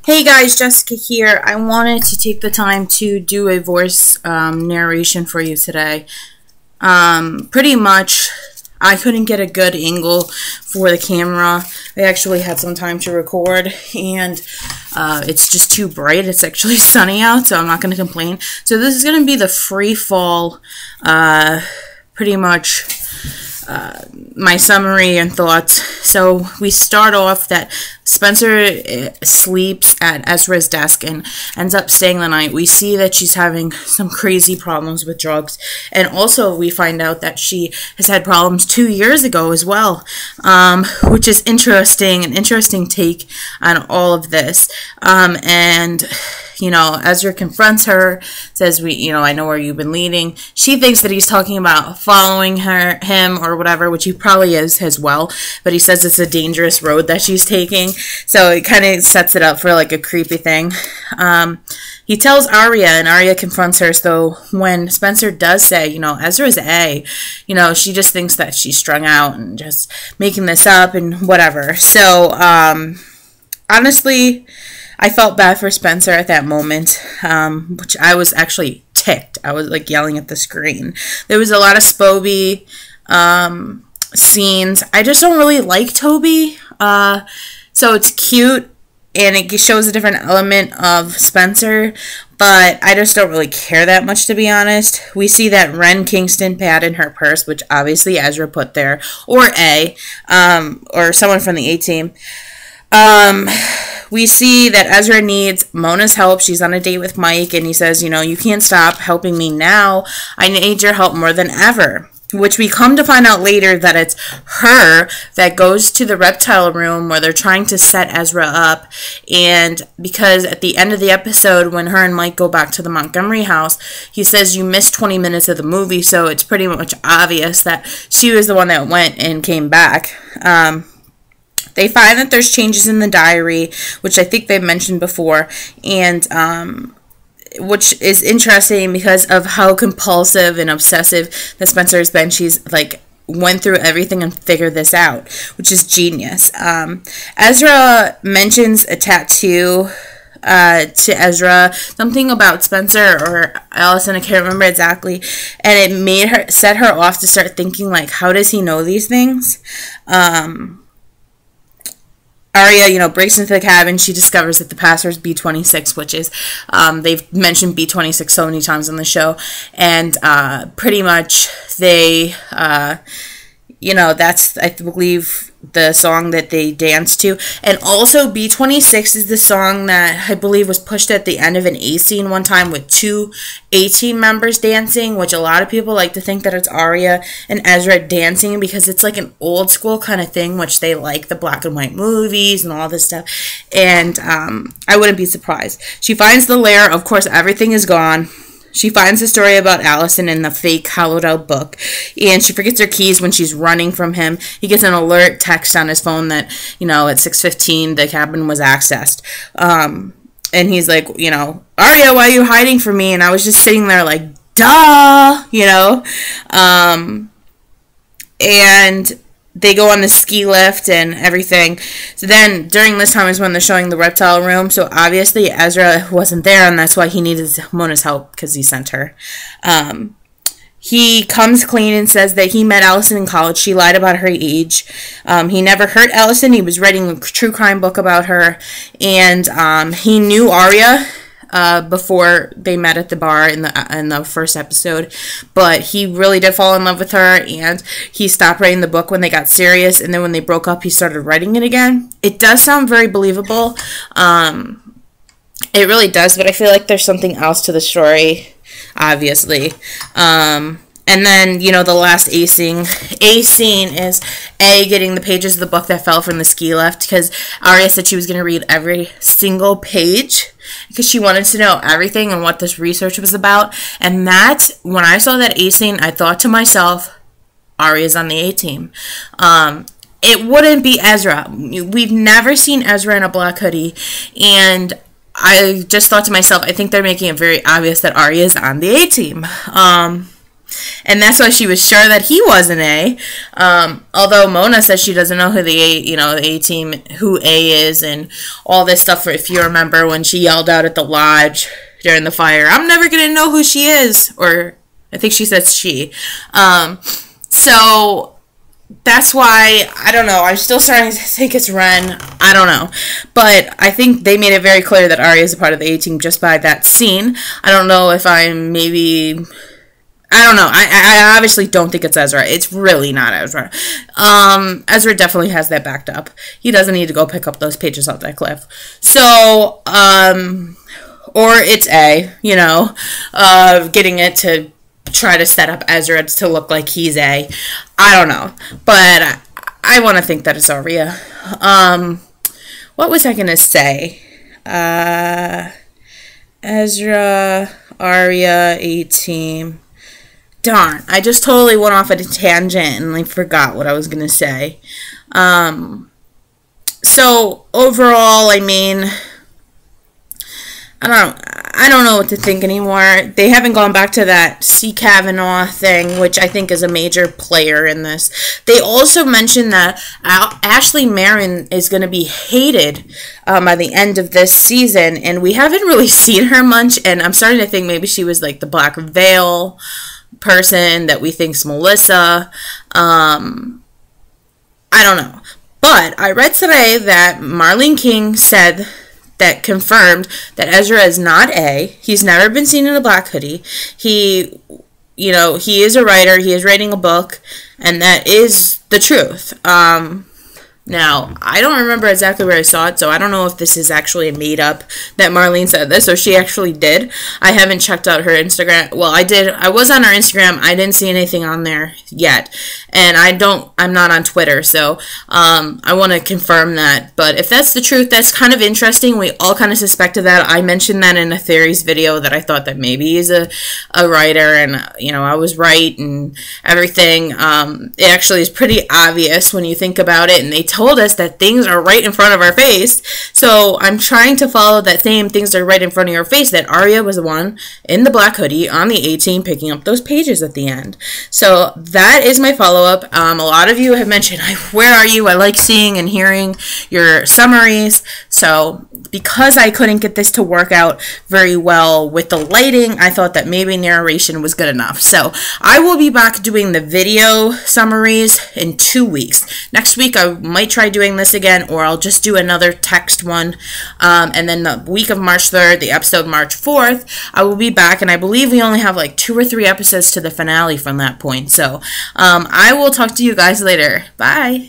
Hey guys, Jessica here. I wanted to take the time to do a voice narration for you today. Pretty much, I couldn't get a good angle for the camera. I actually had some time to record, and it's just too bright. It's actually sunny out, so I'm not going to complain. So this is going to be the free fall, pretty much my summary and thoughts. So we start off that Spencer sleeps at Ezra's desk and ends up staying the night. We see that she's having some crazy problems with drugs, and also we find out that she has had problems 2 years ago as well, which is interesting, an interesting take on all of this. And you know, Ezra confronts her, says, I know where you've been leading. She thinks that he's talking about following him or whatever, which he probably is as well, but he says it's a dangerous road that she's taking, so it kind of sets it up for like a creepy thing. He tells Arya, and Arya confronts her, so when Spencer does say, Ezra's A, she just thinks that she's strung out and just making this up and whatever. So, honestly, I felt bad for Spencer at that moment, which I was actually ticked. I was like yelling at the screen. There was a lot of Spoby scenes. I just don't really like Toby. So it's cute and it shows a different element of Spencer, but I just don't really care that much, to be honest. We see that Ren Kingston pad in her purse, which obviously Ezra put there, or or someone from the A-Team. We see that Ezra needs Mona's help. She's on a date with Mike, and he says, you can't stop helping me now. I need your help more than ever. Which we come to find out later that it's her that goes to the reptile room where they're trying to set Ezra up. And because at the end of the episode, when her and Mike go back to the Montgomery house, he says you missed 20 minutes of the movie, so it's pretty much obvious that she was the one that went and came back. They find that there's changes in the diary, which I think they've mentioned before, and which is interesting because of how compulsive and obsessive that Spencer has been. She's like went through everything and figured this out, which is genius. Ezra mentions a tattoo to Ezra, something about Spencer or Allison, I can't remember exactly, and it set her off to start thinking, like, how does he know these things? Arya, breaks into the cabin. She discovers that the password is B26, which is, they've mentioned B26 so many times on the show. And pretty much they, that's, I believe, the song that they dance to. And also B26 is the song that I believe was pushed at the end of an A scene one time with 2 A-Team members dancing, which a lot of people like to think that it's Arya and Ezra dancing because it's like an old school kind of thing, which they like the black and white movies and all this stuff. And I wouldn't be surprised. She finds the lair. Of course, everything is gone. She finds the story about Allison in the fake hollowed out book, and she forgets her keys when she's running from him. He gets an alert text on his phone that, at 6:15 the cabin was accessed. And he's like, Arya, why are you hiding from me? And I was just sitting there like, duh, and they go on the ski lift and everything. So then, during this time is when they're showing the reptile room. So obviously Ezra wasn't there, and that's why he needed Mona's help, because he sent her. He comes clean and says that he met Allison in college. She lied about her age. He never hurt Allison. He was writing a true crime book about her. And he knew Arya before they met at the bar in the first episode, but he really did fall in love with her, and he stopped writing the book when they got serious, and then when they broke up he started writing it again. It does sound very believable, it really does, but I feel like there's something else to the story, obviously. And then, the last A scene is getting the pages of the book that fell from the ski lift, because Arya said she was going to read every single page because she wanted to know everything and what this research was about. And when I saw that A scene, I thought to myself, Arya's on the A-Team. It wouldn't be Ezra. We've never seen Ezra in a black hoodie, and I just thought to myself, I think they're making it very obvious that Arya is on the A-Team. And that's why she was sure that he was an A. Although Mona says she doesn't know who the A team, who A is, and all this stuff. If you remember when she yelled out at the lodge during the fire, "I'm never gonna know who she is," or I think she says she. So that's why, I don't know, I'm still starting to think it's Ren. I don't know. But I think they made it very clear that Arya is a part of the A-team just by that scene. I don't know if I'm maybe... I don't know. I obviously don't think it's Ezra. It's really not Ezra. Ezra definitely has that backed up. He doesn't need to go pick up those pages off that cliff. So, or it's A, getting it to try to set up Ezra to look like he's A. I don't know. But I want to think that it's Arya. What was I going to say? Ezra, Arya, A-team. Darn, I just totally went off at a tangent and forgot what I was going to say. So, overall, I mean, I don't know what to think anymore. They haven't gone back to that C. Kavanaugh thing, which I think is a major player in this. They also mentioned that Ashley Marin is going to be hated by the end of this season, and we haven't really seen her much, and I'm starting to think maybe she was like the Black Veil person that we think's Melissa. I don't know. But I read today that Marlene King said that confirmed that Ezra is not A. He's never been seen in a black hoodie. He is a writer. He is writing a book, and that is the truth. Now, I don't remember exactly where I saw it, so I don't know if this is actually made up that Marlene said this, or she actually did. I haven't checked out her Instagram. Well, I did. I was on her Instagram. I didn't see anything on there yet. And I'm not on Twitter, so I want to confirm that. But if that's the truth, that's kind of interesting. We all kind of suspected that. I mentioned that in a theories video that I thought that maybe he's a writer, and, I was right and everything. It actually is pretty obvious when you think about it, and they told us that things are right in front of our face. So I'm trying to follow that same things are right in front of your face, that Arya was the one in the black hoodie on the A-team picking up those pages at the end. So that is my follow-up. A lot of you have mentioned, where are you? I like seeing and hearing your summaries. So because I couldn't get this to work out very well with the lighting, I thought that maybe narration was good enough. So I will be back doing the video summaries in 2 weeks. Next week I might try doing this again, or I'll just do another text one. And then the week of March 3rd, the episode March 4th, I will be back, and I believe we only have like 2 or 3 episodes to the finale from that point. So I will talk to you guys later. Bye.